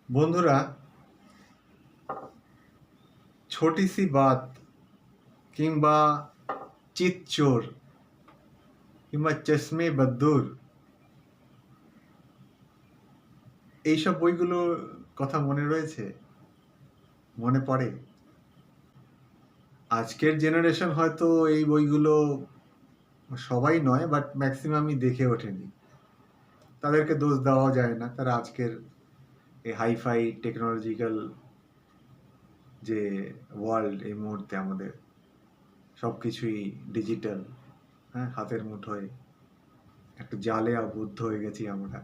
বন্ধুরা, ছোটি সি বাত কিংবা চিতচোর কিংবা চশমে বদ্দুর এইসব বইগুলোর কথা মনে রয়েছে, মনে পড়ে। আজকের জেনারেশন হয়তো এই বইগুলো সবাই নয়, বাট ম্যাক্সিমামই দেখে ওঠেনি। তাদেরকে দোষ দেওয়া যায় না, তারা আজকের এই হাইফাই টেকনোলজিক্যাল যে ওয়ার্ল্ড, এই মুহূর্তে আমাদের সব কিছুই ডিজিটাল, হ্যাঁ, হাতের মুঠোয় একটু জালে আবদ্ধ হয়ে গেছি আমরা।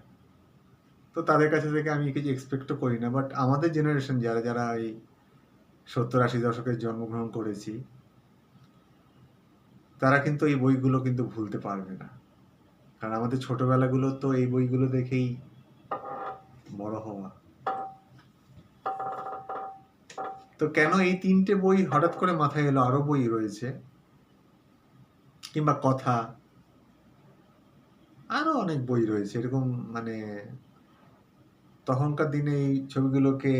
তো তাদের কাছে থেকে আমি কিছু এক্সপেক্টও করি না, বাট আমাদের জেনারেশন যারা যারা এই 70-80 দশকে জন্মগ্রহণ করেছি, তারা কিন্তু এই বইগুলো কিন্তু ভুলতে পারবে না। কারণ আমাদের ছোটবেলাগুলো তো এই বইগুলো দেখেই বড় হওয়া। তো কেন এই 3টে বই হঠাৎ করে মাথায় এলো? আরো বই রয়েছে, কিংবা কথা, আরো অনেক বই রয়েছে এরকম। মানে তখনকার দিনে এই ছবিগুলোকে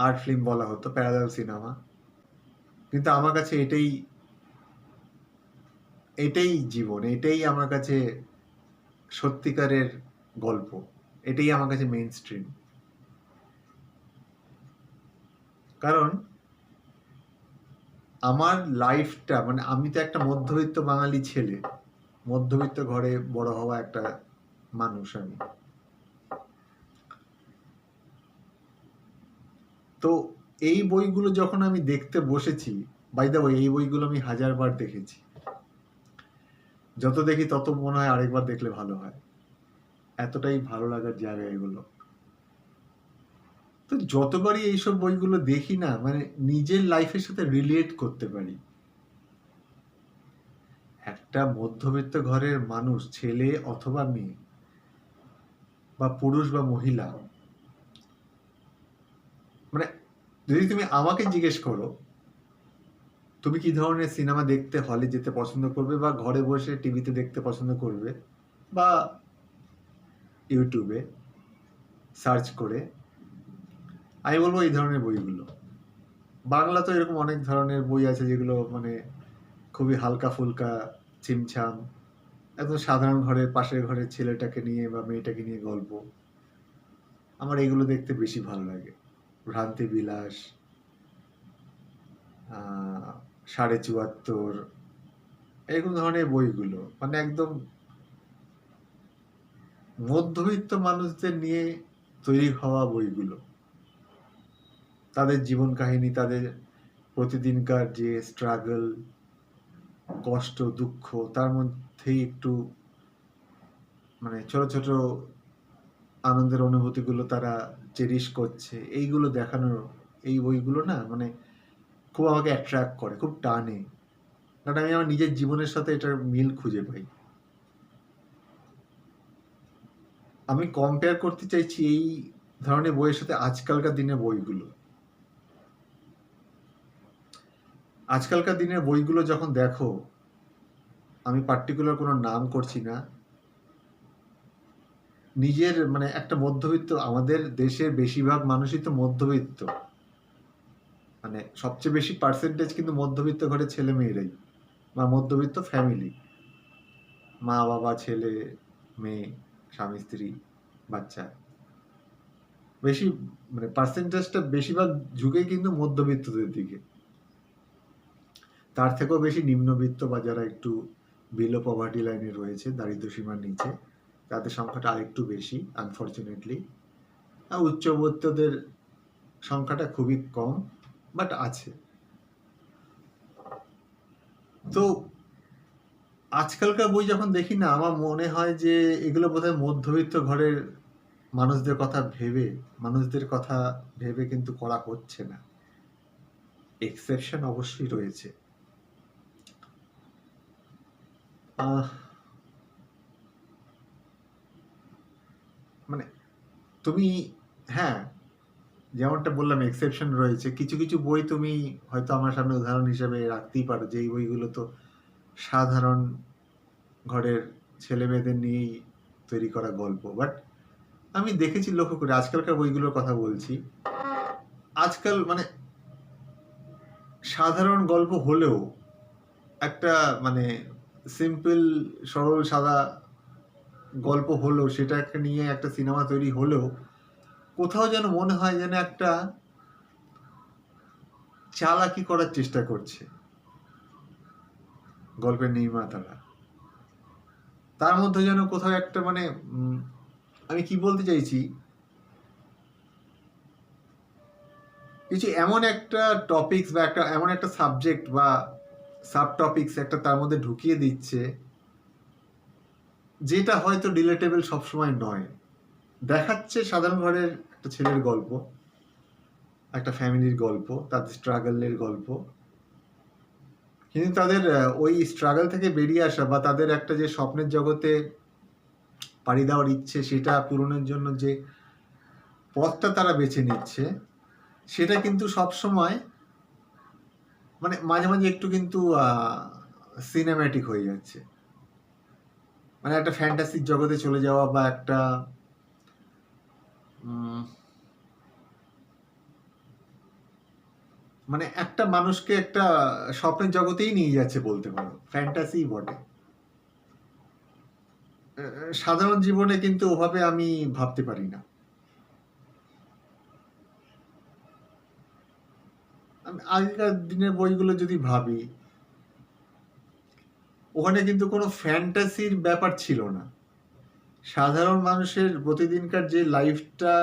আর্ট ফিল্ম বলা হতো, প্যারালাল সিনেমা। কিন্তু আমার কাছে এটাই এটাই জীবন, এটাই আমার কাছে সত্যিকারের গল্প, এটাই আমার কাছে মেইন স্ট্রিম। কারণ আমার লাইফটা, মানে আমি তো একটা মধ্যবিত্ত বাঙালি ছেলে, মধ্যবিত্ত ঘরে বড় হওয়া একটা মানুষ আমি। তো এই বইগুলো যখন আমি দেখতে বসেছি, বাই দ্য ওয়ে, এই বইগুলো আমি 1000বার দেখেছি। যত দেখি তত মনে হয় আরেকবার দেখলে ভালো হয়, এতটাই ভালো লাগার জায়গা এগুলো। তো যতবারই এইসব বইগুলো দেখি না, মানে নিজের লাইফের সাথে রিলেট করতে পারি। একটা মধ্যবিত্ত ঘরের মানুষ, ছেলে অথবা মেয়ে, বা পুরুষ বা মহিলা, মানে যদি তুমি আমাকে জিজ্ঞেস করো তুমি কি ধরনের সিনেমা দেখতে হলে যেতে পছন্দ করবে, বা ঘরে বসে টিভিতে দেখতে পছন্দ করবে, বা ইউটিউবে সার্চ করে, আমি বলবো এই ধরনের বইগুলো। বাংলা তো এরকম অনেক ধরনের বই আছে যেগুলো মানে খুবই হালকা ফুলকা, ছিমছাম, একদম সাধারণ ঘরের পাশের ঘরের ছেলেটাকে নিয়ে বা মেয়েটাকে নিয়ে গল্প। আমার এগুলো দেখতে বেশি ভালো লাগে। ভ্রান্তি বিলাস, 74.5, এরকম ধরনের বইগুলো মানে একদম মধ্যবিত্ত মানুষদের নিয়ে তৈরি হওয়া বইগুলো। তাদের জীবন কাহিনী, তাদের প্রতিদিনকার যে স্ট্রাগল, কষ্ট, দুঃখ, তার মধ্যেই একটু মানে ছোট ছোট আনন্দের অনুভূতিগুলো তারা চেরিশ করছে, এইগুলো দেখানোর এই বইগুলো না, মানে খুব আমাকে অ্যাট্রাক্ট করে, খুব টানে। কারণ আমি আমার নিজের জীবনের সাথে এটার মিল খুঁজে পাই। আমি কম্পেয়ার করতে চাইছি এই ধরনের বইয়ের সাথে আজকালকার দিনের বইগুলো। আজকালকার দিনের বইগুলো যখন দেখো, আমি পার্টিকুলার কোনো নাম করছি না, নিজের মানে একটা মধ্যবিত্ত, আমাদের দেশের বেশিরভাগ মানুষই তো মধ্যবিত্ত, মানে সবচেয়ে বেশি পার্সেন্টেজ কিন্তু মধ্যবিত্ত ঘরের ছেলে মেয়েরাই, বা মধ্যবিত্ত ফ্যামিলি, মা বাবা, ছেলে মেয়ে, স্বামী স্ত্রী, বাচ্চা, বেশি মানে পার্সেন্টেজটা বেশিরভাগ ঝুঁকেই কিন্তু মধ্যবিত্তদের দিকে। তার থেকেও বেশি নিম্নবিত্ত বা যারা একটু বিলো পভার্টি লাইনে রয়েছে, দারিদ্র সীমার নিচে, তাদের সংখ্যাটা আরেকটু বেশি আনফর্চুনেটলি। আর উচ্চবিত্তদের সংখ্যাটা খুবই কম, বাট আছে। তো আজকালকার বই যখন দেখি না, আমার মনে হয় যে এগুলো বোধহয় মধ্যবিত্ত ঘরের মানুষদের কথা ভেবে কিন্তু করা হচ্ছে না। এক্সেপশন অবশ্যই রয়েছে। মানে তুমি, হ্যাঁ, যেমনটা বললাম এক্সেপশন রয়েছে, কিছু কিছু বই তুমি হয়তো আমার সামনে উদাহরণ হিসেবে রাখতেই পারো, যে এই বইগুলো তো সাধারণ ঘরের ছেলে মেয়েদের নিয়েই তৈরি করা গল্প, বাট আমি দেখেছি, লক্ষ্য করে আজকালকার বইগুলোর কথা বলছি, আজকাল মানে সাধারণ গল্প হলেও একটা মানে সিম্পল সরল সাদা গল্প হলেও সেটাকে নিয়ে একটা সিনেমা তৈরি হলেও কোথাও যেন মনে হয় যেন একটা চালাকি করার চেষ্টা করছে গল্পের নির্মাতারা। তার মধ্যে যেন কোথাও একটা মানে আমি কি বলতে চাইছি, কিছু এমন একটা টপিকস বা একটা এমন একটা সাবজেক্ট বা সাব টপিকস একটা তার মধ্যে ঢুকিয়ে দিচ্ছে যেটা হয়তো রিলেটেবল সবসময় নয়। দেখাচ্ছে সাধারণ ঘরের একটা ছেলের গল্প, একটা ফ্যামিলির গল্প, তাদের স্ট্রাগলের গল্প, কিন্তু তাদের ওই স্ট্রাগল থেকে বেরিয়ে আসা বা তাদের একটা যে স্বপ্নের জগতে পাড়ি দেওয়ার ইচ্ছে সেটা পূরণের জন্য যে পথটা তারা বেছে নিচ্ছে সেটা কিন্তু সবসময় মানে মাঝে মাঝে একটু কিন্তু সিনেম্যাটিক হয়ে যাচ্ছে। মানে একটা ফ্যান্টাসির জগতে চলে যাওয়া বা একটা মানে একটা মানুষকে একটা স্বপ্নের জগতেই নিয়ে যাচ্ছে বলতে পারো, ফ্যান্টাসি বটে। সাধারণ জীবনে কিন্তু ওভাবে আমি ভাবতে পারি না। আগেকার দিনের বইগুলো যদি ভাবি, ওখানে কিন্তু কোনো ফ্যান্টাসির ব্যাপার ছিল না। সাধারণ মানুষের প্রতিদিনকার যে লাইফটা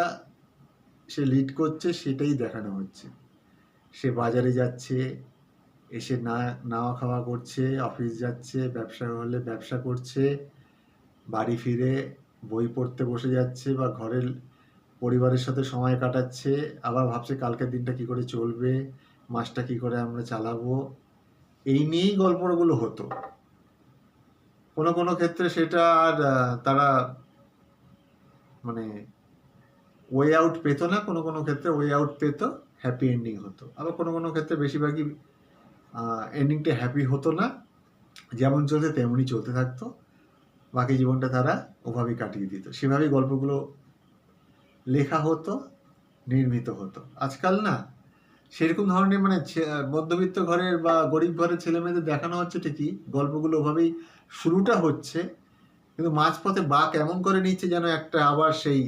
সে লিড করছে সেটাই দেখানো হচ্ছে। সে বাজারে যাচ্ছে, এসে নাওয়া খাওয়া করছে, অফিস যাচ্ছে, ব্যবসা হলে ব্যবসা করছে, বাড়ি ফিরে বই পড়তে বসে যাচ্ছে বা ঘরের পরিবারের সাথে সময় কাটাচ্ছে, আবার ভাবছে কালকের দিনটা কি করে চলবে, মাসটা কি করে আমরা চালাবো, এই নিয়েই গল্পগুলো হতো। কোনো কোনো ক্ষেত্রে সেটা আর তারা মানে ওয়ে আউট পেত না, কোনো কোনো ক্ষেত্রে ওয়ে আউট পেত, হ্যাপি এন্ডিং হতো। আবার কোনো কোনো ক্ষেত্রে বেশিরভাগই এন্ডিংটা হ্যাপি হতো না, যেমন চলছে তেমনই চলতে থাকতো, বাকি জীবনটা তারা ওভাবেই কাটিয়ে দিত। সেভাবেই গল্পগুলো লেখা হতো, নির্মিত হতো। আজকাল না সেরকম ধরনের মানে মধ্যবিত্ত ঘরের বা গরিব ঘরের ছেলে মেয়েদের দেখানো হচ্ছে ঠিকই, গল্পগুলো ওভাবেই শুরুটা হচ্ছে, কিন্তু মাঝপথে বাঁক এমন করে নিচ্ছে যেন একটা আবার সেই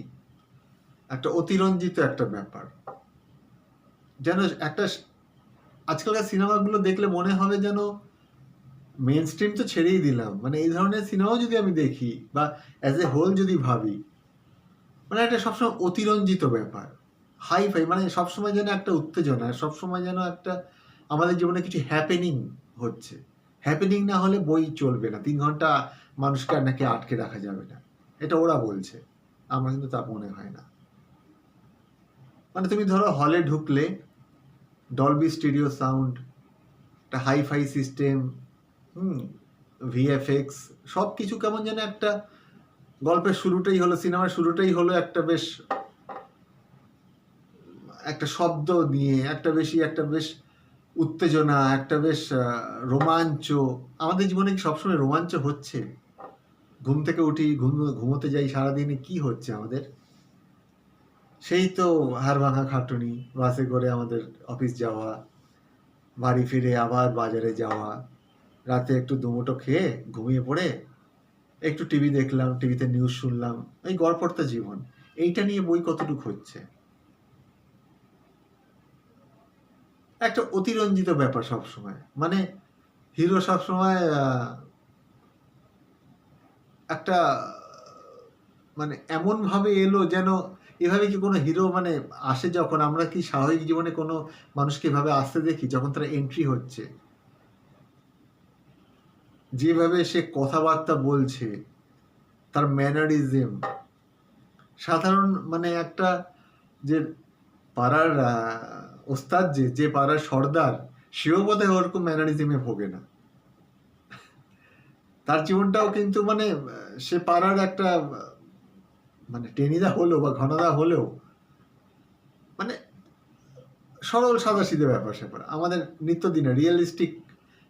একটা অতিরঞ্জিত একটা ব্যাপার, যেন একটা আজকালকার সিনেমাগুলো দেখলে মনে হবে যেন মেন স্ট্রিম তো ছেড়েই দিলাম, মানে এই ধরনের সিনেমাও যদি আমি দেখি বা অ্যাজ এ হোল যদি ভাবি, মানে একটা সবসময় অতিরঞ্জিত ব্যাপার, হাই ফাই, মানে সবসময় যেন একটা উত্তেজনা, সবসময় যেন একটা আমাদের জীবনে কিছু হ্যাপেনিং হচ্ছে। হ্যাপেনিং না হলে বই চলবে না, 3 ঘন্টা মানুষকে আর নাকি আটকে রাখা যাবে না, এটা ওরা বলছে, আমার কিন্তু তা মনে হয় না। মানে তুমি ধরো হলে ঢুকলে ডলবি স্টুডিও সাউন্ড, একটা হাই ফাই সিস্টেম, ভিএফএক্স, সব কিছু কেমন যেন একটা গল্পের শুরুটাই হলো, সিনেমার শুরুটাই হলো একটা বেশ একটা শব্দ নিয়ে, একটা বেশ উত্তেজনা, একটা বেশ রোমাঞ্চ। আমাদের জীবনে কি সবসময় রোমাঞ্চ হচ্ছে? ঘুম থেকে উঠি, ঘুমোতে যাই, সারাদিনে কি হচ্ছে আমাদের? সেই তো হাড় ভাঙা খাটুনি, বাসে করে আমাদের অফিস যাওয়া, বাড়ি ফিরে আবার বাজারে যাওয়া, রাতে একটু দুমুটো খেয়ে ঘুমিয়ে পড়ে একটু টিভি দেখলাম, টিভিতে নিউজ শুনলাম, এই গড়পড়তা জীবন। এইটা নিয়ে বই কতটুকু হচ্ছে? একটা অতিরঞ্জিত ব্যাপার সবসময়, মানে হিরো সবসময় একটা মানে এমন ভাবে এলো যেন, এভাবে কি কোনো হিরো মানে আসে যখন, আমরা কি স্বাভাবিক জীবনে কোনো মানুষকে এভাবে আসতে দেখি যখন তারা এন্ট্রি হচ্ছে? যেভাবে সে কথাবার্তা বলছে, তার ম্যানারিজম, সাধারণ মানে একটা যে পাড়ার ওস্তাদ, যে পাড়ার সর্দার, সেও বোধহয় ওরকম ম্যানারিজমে ভোগে না। তার জীবনটাও কিন্তু মানে সে পাড়ার একটা মানে টেনিদা হলেও বা ঘনদা হলেও মানে সরল সাদাসিধে ব্যাপার স্যাপার, আমাদের নিত্যদিনের রিয়েলিস্টিক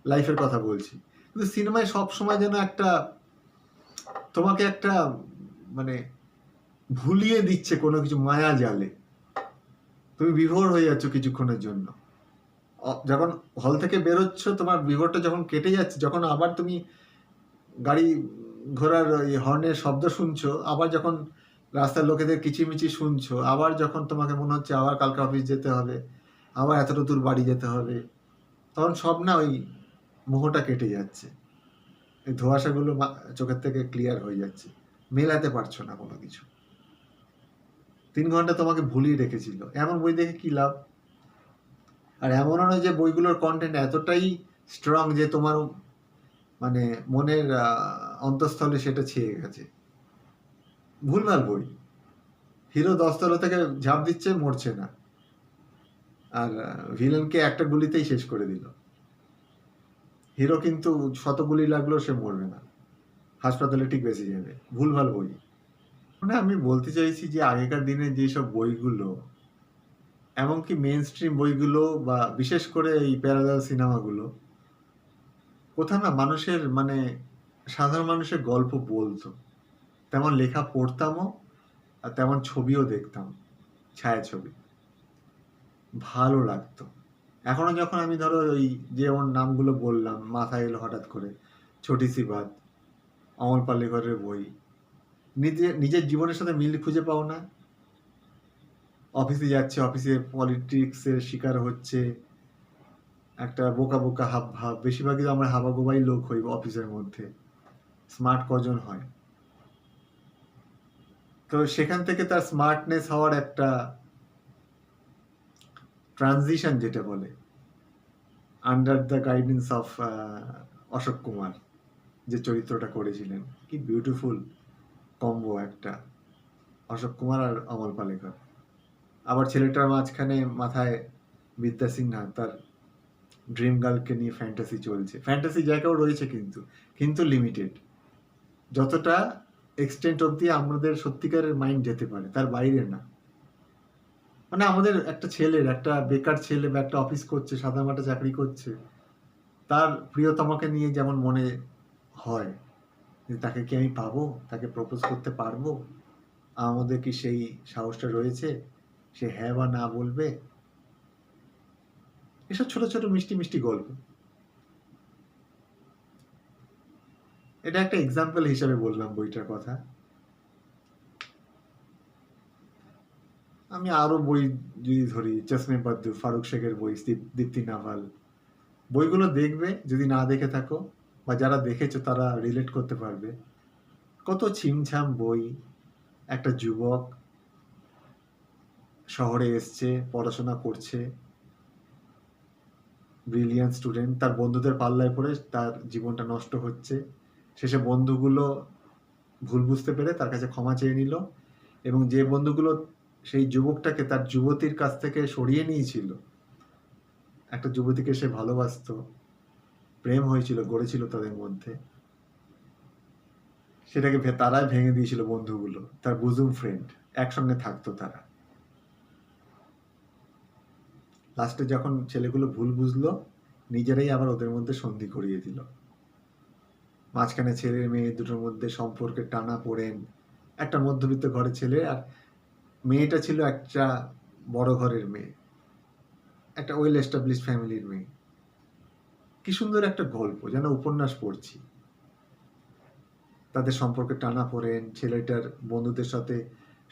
লাইফের কথা বলছি। কিন্তু সিনেমায় সব সময় যেন একটা তোমাকে একটা মানে ভুলিয়ে দিচ্ছে কোনো কিছু মায়া জালে। তুমি বিভোর হয়ে যাচ্ছ কিছুক্ষণের জন্য। যখন হল থেকে বেরোচ্ছ, তোমার বিভোরটা যখন কেটে যাচ্ছে, যখন আবার তুমি গাড়ি ঘোড়ার হর্নের শব্দ শুনছো, আবার যখন রাস্তার লোকেদের কিচিমিচি শুনছো, আবার যখন তোমাকে মনে হচ্ছে আবার কালকে অফিস যেতে হবে, আবার এতটা দূর বাড়ি যেতে হবে, তখন সব না ওই মোহটা কেটে যাচ্ছে। এই ধোঁয়াশাগুলো চোখের থেকে ক্লিয়ার হয়ে যাচ্ছে, মেলাতে পারছো না কোনো কিছু। 3 ঘন্টা তোমাকে ভুলিয়ে রেখেছিল। এমন বই দেখে কি লাভ? আর এমনও নয় যে বইগুলোর কন্টেন্ট এতটাই স্ট্রং যে তোমার মানে মনের অন্তঃস্থলে সেটা ছেয়ে গেছে। ভুলভাল বই। হিরো 10 তলা থেকে ঝাঁপ দিচ্ছে, মরছে না, আর ভিলেনকে একটা গুলিতেই শেষ করে দিল। হিরো কিন্তু 100 গুলি লাগলেও সে মরবে না, হাসপাতালে ঠিক বেঁচে যাবে। ভুলভাল বই। মানে আমি বলতে চাইছি যে আগেকার দিনে যেসব বইগুলো, এমনকি মেইন স্ট্রিম বইগুলো বা বিশেষ করে এই প্যারালাল সিনেমাগুলো, কোথাও না মানুষের মানে সাধারণ মানুষের গল্প বলতো। তেমন লেখা পড়তামও, আর তেমন ছবিও দেখতাম, ছায়াছবি। ভালো লাগতো। এখনো যখন আমি ধরো ওই যেমন নামগুলো বললাম মাথায় এলো হঠাৎ করে, ছোটি সি বাত, অমল পালেকরের বই, নিজের জীবনের সাথে মিল খুঁজে পাও না? অফিসে যাচ্ছে, অফিসে পলিটিক্সের শিকার হচ্ছে, একটা বোকা বোকা হাব ভাব। বেশিরভাগই তো আমরা হাবাগোবাই লোক হই অফিসের মধ্যে, স্মার্ট কজন হয়? তো সেখান থেকে তার স্মার্টনেস হওয়ার একটা ট্রানজিশন, যেটা বলে, under the guidance of Ashok Kumar যে চরিত্রটা করেছিলেন, কি বিউটিফুল কম্বো একটা, অশোক কুমার আর অমল পালেকর। আবার ছেলেটার মাঝখানে মাথায় বিদ্যা সিনহা, তার ড্রিম গার্লকে নিয়ে ফ্যান্টাসি চলছে। ফ্যান্টাসি জায়গাও রয়েছে, কিন্তু লিমিটেড। যতটা এক্সটেন্ট অবধি আমাদের সত্যিকারের মাইন্ড যেতে পারে, তার বাইরে না। মানে আমাদের একটা ছেলের, একটা বেকার ছেলে বা একটা অফিস করছে, সাদামাটা চাকরি করছে, তার প্রিয়তমাকে নিয়ে যেমন মনে হয় যে তাকে কি আমি পাবো, তাকে প্রপোজ করতে পারবো, আমাদের কি সেই সাহসটা রয়েছে, সে হ্যাঁ বা না বলবে, এসব ছোট ছোট মিষ্টি মিষ্টি গল্প। এটা একটা এক্সাম্পল হিসাবে বললাম বইটার কথা। আমি আরো বই যদি ধরি, চশমে বদ্দু, ফারুক শেখের বই, দীপ্তি নাভাল, বইগুলো দেখবে যদি না দেখে থাকো, বা যারা দেখেছো তারা রিলেট করতে পারবে। কত ছিমছাম বই। একটা যুবক শহরে এসছে, পড়াশোনা করছে, ব্রিলিয়ান্ট স্টুডেন্ট, তার বন্ধুদের পাল্লায় পড়ে তার জীবনটা নষ্ট হচ্ছে। শেষে বন্ধুগুলো ভুল বুঝতে পেরে তার কাছে ক্ষমা চেয়ে নিল, এবং যে বন্ধুগুলো সেই যুবকটাকে তার যুবতীর কাছ থেকে সরিয়ে নিয়েছিল, একটা যুবতীকে সে ভালোবাসতো, প্রেম হয়েছিল, গড়েছিল তাদের মধ্যে, সেটাকে তারাই ভেঙে দিয়েছিল বন্ধুগুলো, তার বুজুম ফ্রেন্ড, একসঙ্গে থাকতো তারা। লাস্টে যখন ছেলেগুলো ভুল বুঝলো, নিজেরাই আবার ওদের মধ্যে সন্ধি করিয়ে দিল। মাঝখানে ছেলে মেয়ে দুটোর মধ্যে সম্পর্কে টানা পড়েন। একটা মধ্যবিত্ত ঘরের ছেলে, আর মেয়েটা ছিল একটা বড় ঘরের মেয়ে, একটা ওয়েল এস্টাবলিশ ফ্যামিলির মেয়ে। কি সুন্দর একটা গল্প, যেন উপন্যাস পড়ছি। তাদের সম্পর্কে টানা পড়েন, ছেলেটার বন্ধুদের সাথে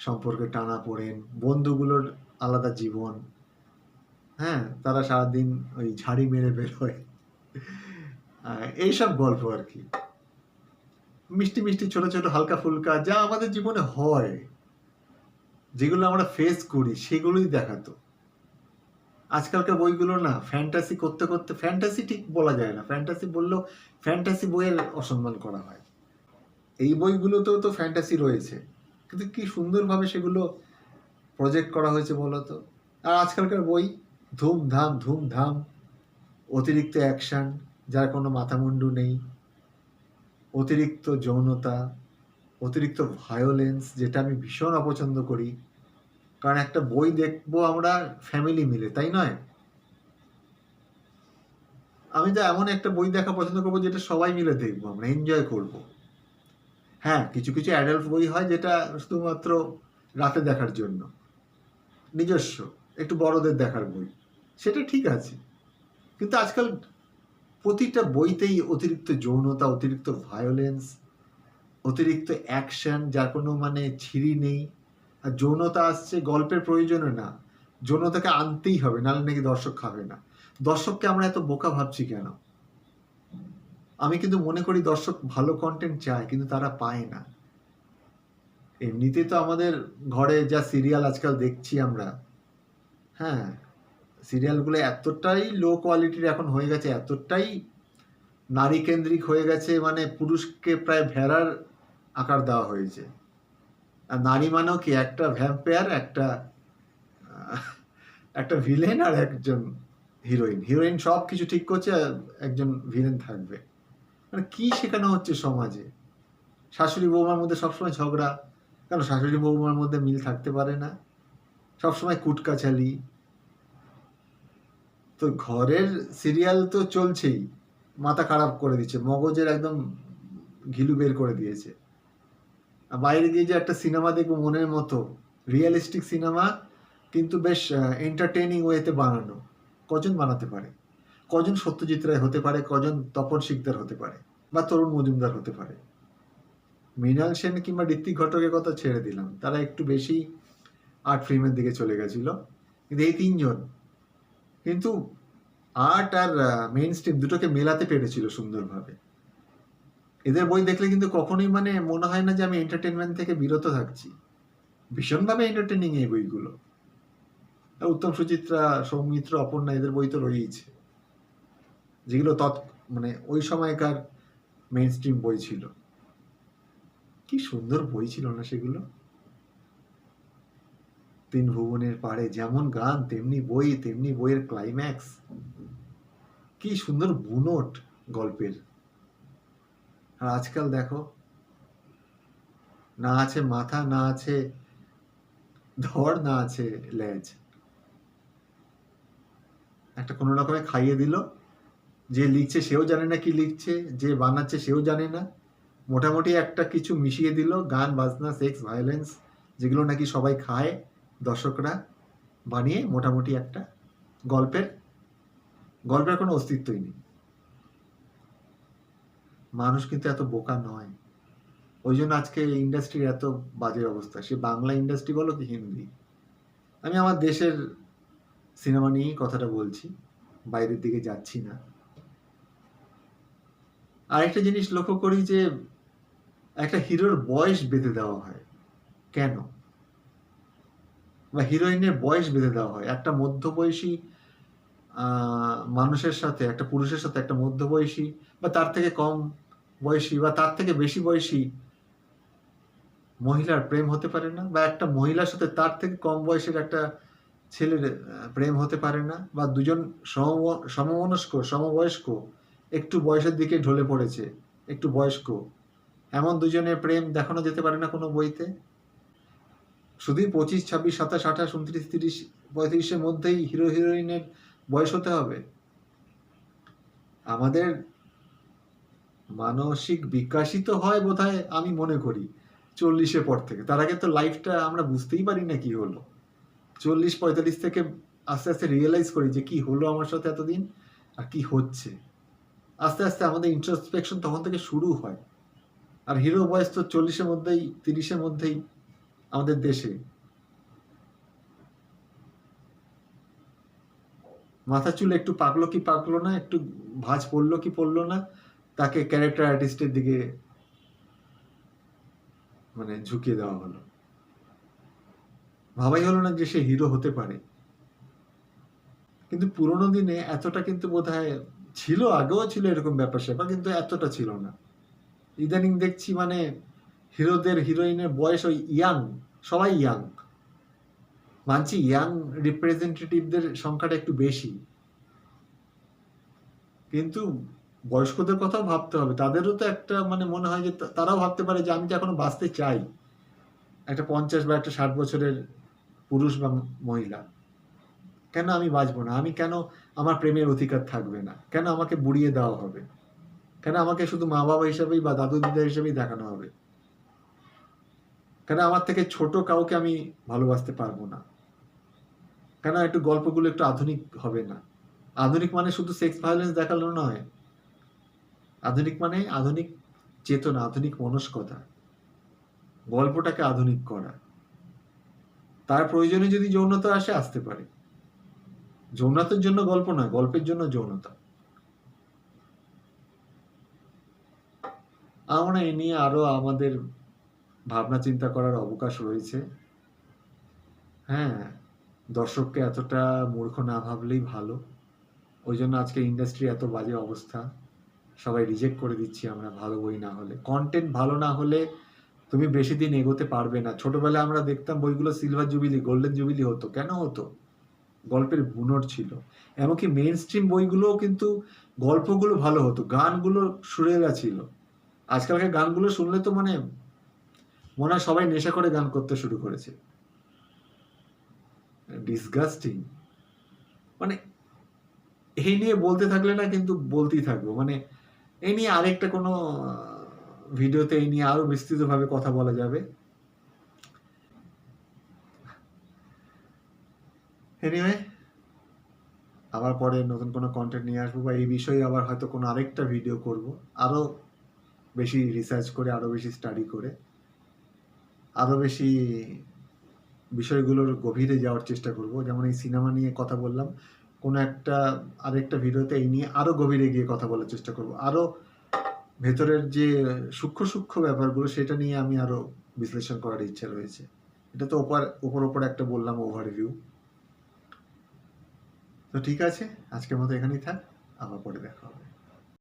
সম্পর্কে টানা পড়েন, বন্ধুগুলোর আলাদা জীবন। হ্যাঁ, তারা সারাদিন ওই ঝাড়ি মেরে বেরোয়, এইসব গল্প আর কি। মিষ্টি মিষ্টি ছোট ছোট হালকা ফুলকা যা আমাদের জীবনে হয়, যেগুলো আমরা ফেস করি, সেগুলোই দেখাতো। আজকালকার বইগুলো না ফ্যান্টাসি করতে করতে, ফ্যান্টাসি ঠিক বলা যায় না, ফ্যান্টাসি বললেও ফ্যান্টাসি বইয়ের অসম্মান করা হয়। এই বইগুলোতেও তো ফ্যান্টাসি রয়েছে, কিন্তু কি সুন্দরভাবে সেগুলো প্রজেক্ট করা হয়েছে বলতো। আর আজকালকার বই ধুমধাম ধুমধাম, অতিরিক্ত অ্যাকশন, যার কোনো মাথামুন্ডু নেই, অতিরিক্ত যৌনতা, অতিরিক্ত ভায়োলেন্স, যেটা আমি ভীষণ অপছন্দ করি। কারণ একটা বই দেখবো আমরা ফ্যামিলি মিলে, তাই নয়? আমি তো এমন একটা বই দেখা পছন্দ করবো যেটা সবাই মিলে দেখবো, আমরা এনজয় করব। হ্যাঁ, কিছু কিছু অ্যাডাল্ট বই হয় যেটা শুধুমাত্র রাতে দেখার জন্য, নিজস্ব একটু বড়দের দেখার বই, সেটা ঠিক আছে। কিন্তু আজকাল প্রতিটা বইতেই অতিরিক্ত যৌনতা, অতিরিক্ত ভায়োলেন্স, অতিরিক্ত অ্যাকশন, যার কোনো মানে ছিরি নেই। আর যৌনতা আসছে গল্পের প্রয়োজনে না, যৌনতাকে আনতেই হবে, নাহলে নাকি দর্শক খাবে না। দর্শককে আমরা এত বোকা ভাবছি কেন? আমি কিন্তু মনে করি দর্শক ভালো কন্টেন্ট চায়, কিন্তু তারা পায় না। এমনিতে তো আমাদের ঘরে যা সিরিয়াল আজকাল দেখছি আমরা, হ্যাঁ, সিরিয়ালগুলো এতটাই লো কোয়ালিটির এখন হয়ে গেছে, এতটাই নারী কেন্দ্রিক হয়ে গেছে, মানে পুরুষকে প্রায় ভেড়ার আকার দেওয়া হয়েছে। আর নারী মানেও কি, একটা ভ্যাম্পায়ার, একটা ভিলেন আর একজন হিরোইন। হিরোইন সব কিছু ঠিক করছে, আর একজন ভিলেন থাকবে। মানে কি শেখানো হচ্ছে সমাজে? শাশুড়ি বৌমার মধ্যে সবসময় ঝগড়া, কেন শাশুড়ি বৌমার মধ্যে মিল থাকতে পারে না? সবসময় কুটকাচালি। তো ঘরের সিরিয়াল তো চলছেই, মাথা খারাপ করে দিচ্ছে, মগজের একদম ঘিলু বের করে দিয়েছে। আর বাইরে গিয়ে যে একটা সিনেমা দেখবো মনের মতো, রিয়েলিস্টিক সিনেমা, কিন্তু বেশ এন্টারটেইনিং ওয়েতে বানানো, কজন বানাতে পারে? কজন সত্যজিৎ রায় হতে পারে, কজন তপন শিকদার হতে পারে, বা তরুণ মজুমদার হতে পারে? মৃণাল সেন কিংবা ঋত্বিক ঘটকের কথা ছেড়ে দিলাম, তারা একটু বেশি আর্ট ফিল্মের দিকে চলে গেছিল, কিন্তু এই তিনজন কিন্তু আর্ট আর মেইন স্ট্রিম দুটোকে মেলাতে পেরেছিল সুন্দরভাবে। এদের বই দেখলে কিন্তু কখনোই মানে মনে হয় না যে আমি এন্টারটেনমেন্ট থেকে বিরত থাকছি, ভীষণভাবে এন্টারটেনিং এই বইগুলো। উত্তম সুচিত্রা, সৌমিত্র, অপর্ণা, এদের বই তো রয়েইছে, যেগুলো মানে ওই সময়কার মেইন স্ট্রিম বই ছিল। কি সুন্দর বই ছিল না সেগুলো? তিন ভুবনের পাড়ে যেমন গান তেমনি বই, তেমনি বইয়ের ক্লাইম্যাক্স, কি সুন্দর বুনট গল্পের। আর আজকাল দেখো, না আছে মাথা, না আছে ধর, না আছে লেজ, একটা কোনো রকমে খাইয়ে দিল। যে লিখছে সেও জানে না কি লিখছে, যে বানাচ্ছে সেও জানে না, মোটামুটি একটা কিছু মিশিয়ে দিল, গান বাজনা সেক্স ভায়োলেন্স, যেগুলো নাকি সবাই খায় দর্শকরা, বানিয়ে মোটামুটি একটা গল্পের কোনো অস্তিত্বই নেই। মানুষ কিন্তু এত বোকা নয়, ওই জন্য আজকে ইন্ডাস্ট্রির এত বাজে অবস্থা, সে বাংলা ইন্ডাস্ট্রি বলো কি হিন্দি। আমি আমার দেশের সিনেমা নিয়েই কথাটা বলছি, বাইরের দিকে যাচ্ছি না। আরেকটা জিনিস লক্ষ্য করি যে একটা হিরোর বয়স বেঁধে দেওয়া হয় কেন, বা হিরোইনের বয়স বেঁধে দেওয়া হয়। একটা মধ্যবয়সী মানুষের সাথে, একটা পুরুষের সাথে একটা মধ্যবয়সী বা তার থেকে কম বয়সী বা তার থেকে বেশি বয়সী মহিলার প্রেম হতে পারে না, বা একটা মহিলার সাথে তার থেকে কম বয়সের একটা ছেলের প্রেম হতে পারে না, বা দুজন সমমনস্ক সমবয়স্ক, একটু বয়সের দিকে ঢলে পড়েছে, একটু বয়স্ক, এমন দুজনের প্রেম দেখানো যেতে পারে না কোনো বইতে। শুধুই 25, 26, 27, 28, 29, 30, 35-এর মধ্যেই হিরো হিরোইনের বয়স হতে হবে? আমাদের মানসিক বিকাশই তো হয় বোধহয়, আমি মনে করি 40-এর পর থেকে। তার আগে তো লাইফটা আমরা বুঝতেই পারি না কি হলো। 40-45 থেকে আস্তে আস্তে রিয়েলাইজ করি যে কি হলো আমার সাথে এতদিন, আর কি হচ্ছে। আস্তে আস্তে আমাদের ইন্ট্রোস্পেকশন তখন থেকে শুরু হয়। আর হিরো বয়স তো 40-এর মধ্যেই, 30-এর মধ্যেই আমাদের দেশে। মাথা চুল একটু পাকলো কি পাকলো না, একটু ভাঁজ পড়লো কি পড়লো না, তাকে ক্যারেক্টার আর্টিস্টের দিকে মানে ঝুঁকিয়ে দেওয়া হলো। ভাবাই হলো না যে সে হিরো হতে পারে। কিন্তু পুরোনো দিনে এতটা কিন্তু বোধহয় ছিল, আগেও ছিল এরকম ব্যাপার স্যাপার, কিন্তু এতটা ছিল না। ইদানিং দেখছি মানে হিরোদের হিরোইনের বয়স ওই ইয়াং, সবাই ইয়াং। মানছি ইয়াং রিপ্রেজেন্টেটিভদের সংখ্যাটা একটু বেশি, কিন্তু বয়স্কদের কথাও ভাবতে হবে। তাদেরও তো একটা মানে মনে হয় যে তারাও ভাবতে পারে যে আমি তো এখনো বাঁচতে চাই, একটা 50 বা একটা 60 বছরের পুরুষ বা মহিলা। কেন আমি বাঁচবো না? আমি কেন, আমার প্রেমের অধিকার থাকবে না? কেন আমাকে বুড়িয়ে দেওয়া হবে? কেন আমাকে শুধু মা বাবা হিসাবেই বা দাদু দিদা হিসেবেই দেখানো হবে? কেন আমার থেকে ছোট কাউকে আমি ভালোবাসতে পারবো না? কেন একটু গল্পগুলো একটু আধুনিক হবে না? আধুনিক মানে শুধু সেক্স ভায়োলেন্স দেখানো নয়। আধুনিক মানে আধুনিক চেতনা, আধুনিক মনস্কতা। গল্পটাকে আধুনিক করা। তার প্রয়োজনে যদি যৌনতা আসে, আসতে পারে। যৌনতার জন্য গল্প নয়, গল্পের জন্য যৌনতা। আমরা এ নিয়ে আরো আমাদের ভাবনা চিন্তা করার অবকাশ রয়েছে। হ্যাঁ, দর্শককে এতটা মূর্খ না ভাবলেই ভালো। ওই জন্য আজকে ইন্ডাস্ট্রি এত বাজে অবস্থা। সবাই রিজেক্ট করে দিচ্ছি আমরা ভালো বই না হলে। কন্টেন্ট ভালো না হলে তুমি বেশি দিন এগোতে পারবে না। ছোটবেলায় আমরা দেখতাম বইগুলো সিলভার জুবিলি, গোল্ডেন জুবিলি হতো। কেন হতো? গল্পের বুনট ছিল। এমনকি মেইন স্ট্রিম বইগুলোও কিন্তু গল্পগুলো ভালো হতো। গানগুলো সুরেলা ছিল। আজকালকার গানগুলো শুনলে তো মানে মনে হয় সবাই নেশা করে গান করতে শুরু করেছে। ডিসগাস্টিং। মানে এই নিয়ে বলতে থাকলে না কিন্তু বলতেই থাকবো। মানে এই নিয়ে আরেকটা কোনো ভিডিওতে এই নিয়ে আরো বিস্তৃতভাবে কথা বলা যাবে। এনিওয়ে, আবার পরে নতুন কোনো কন্টেন্ট নিয়ে আসবো বা এই বিষয়ে আবার হয়তো কোনো আরেকটা ভিডিও করব। আরো বেশি রিসার্চ করে, আরো বেশি স্টাডি করে, আরো বেশি বিষয়গুলোর গভীরে যাওয়ার চেষ্টা করব। যেমন এই সিনেমা নিয়ে কথা বললাম, কোনো একটা আরেকটা ভিডিওতে এই নিয়ে আরো গভীরে গিয়ে কথা বলার চেষ্টা করব। আরো ভেতরের যে সূক্ষ্ম সূক্ষ্ম ব্যাপারগুলো সেটা নিয়ে আমি আরো বিশ্লেষণ করার ইচ্ছা রয়েছে। এটা তো ওপর একটা বললাম ওভারভিউ। তো ঠিক আছে, আজকের মতো এখানেই থাক। আবার পরে দেখা হবে।